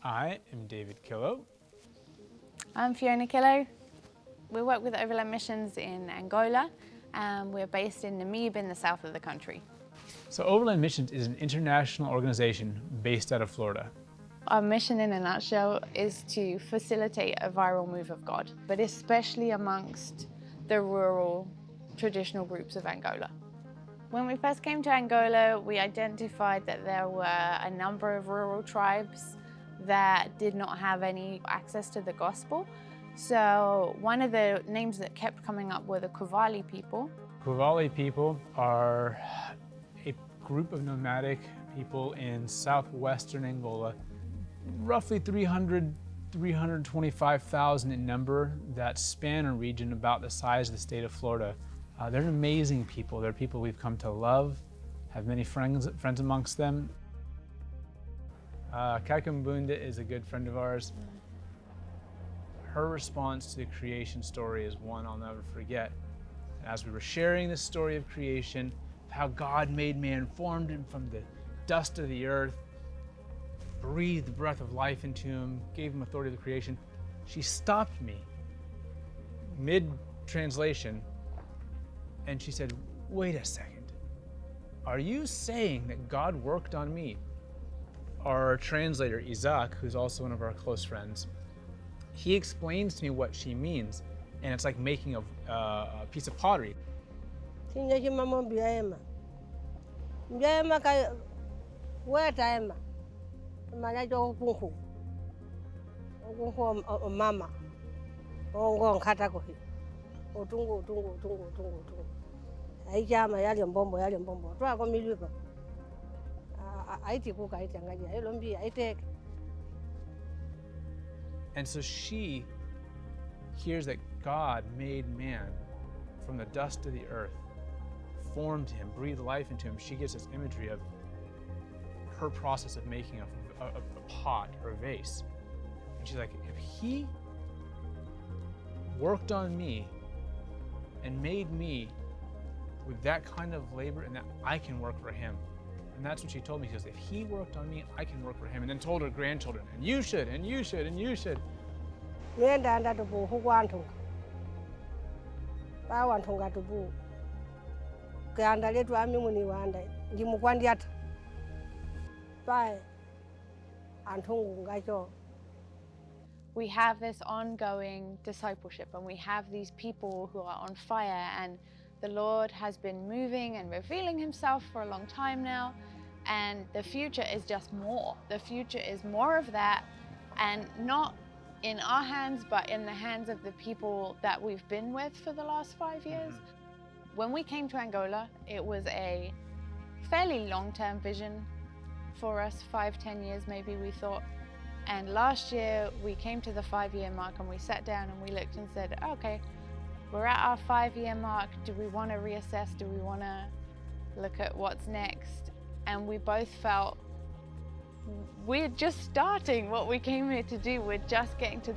I am David Killow. I'm Fiona Killow. We work with Overland Missions in Angola, and we're based in Namibia in the south of the country. So Overland Missions is an international organization based out of Florida. Our mission in a nutshell is to facilitate a viral move of God, but especially amongst the rural traditional groups of Angola. When we first came to Angola, we identified that there were a number of rural tribes that did not have any access to the gospel. So one of the names that kept coming up were the Kuvali people. Kuvali people are a group of nomadic people in southwestern Angola, roughly 325,000 in number, that span a region about the size of the state of Florida. They're amazing people. They're people we've come to love, have many friends amongst them. Kakambunda is a good friend of ours. Her response to the creation story is one I'll never forget. As we were sharing the story of creation, how God made man, formed him from the dust of the earth, breathed the breath of life into him, gave him authority of the creation, she stopped me mid-translation and she said, "Wait a second. Are you saying that God worked on me?" Our translator, Isaac, who's also one of our close friends, he explains to me what she means, and it's like making a piece of pottery. And so she hears that God made man from the dust of the earth, formed him, breathed life into him. She gets this imagery of her process of making a pot or a vase. And she's like, if he worked on me and made me with that kind of labor, and that I can work for him. And that's what she told me. She goes, if he worked on me, I can work for him. And then told her grandchildren, and you should, and you should, and you should. We have this ongoing discipleship, and we have these people who are on fire, and the Lord has been moving and revealing himself for a long time now, and the future is just more. The future is more of that, and not in our hands, but in the hands of the people that we've been with for the last 5 years. When we came to Angola, it was a fairly long-term vision for us, 5-10 years maybe, we thought. And last year we came to the 5-year mark, and we sat down and we looked and said, okay, we're at our 5-year mark. Do we want to reassess? Do we want to look at what's next? And we both felt we're just starting what we came here to do. We're just getting to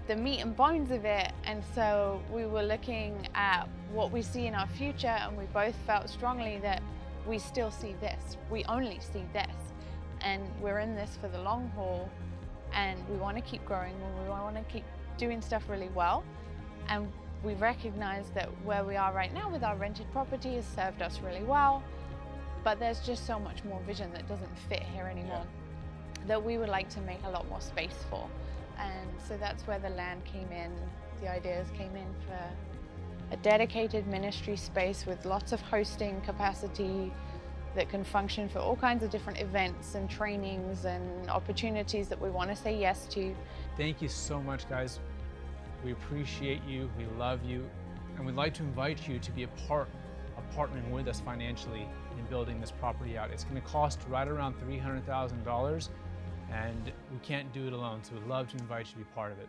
the meat and bones of it. And so we were looking at what we see in our future, and we both felt strongly that we still see this. We only see this. And we're in this for the long haul, and we want to keep growing, and we want to keep doing stuff really well. And we recognize that where we are right now with our rented property has served us really well, but there's just so much more vision that doesn't fit here anymore, that we would like to make a lot more space for. And so that's where the land came in, the ideas came in for a dedicated ministry space with lots of hosting capacity that can function for all kinds of different events and trainings and opportunities that we want to say yes to. Thank you so much, guys. We appreciate you, we love you, and we'd like to invite you to be a part of partnering with us financially in building this property out. It's going to cost right around $300,000, and we can't do it alone, so we'd love to invite you to be part of it.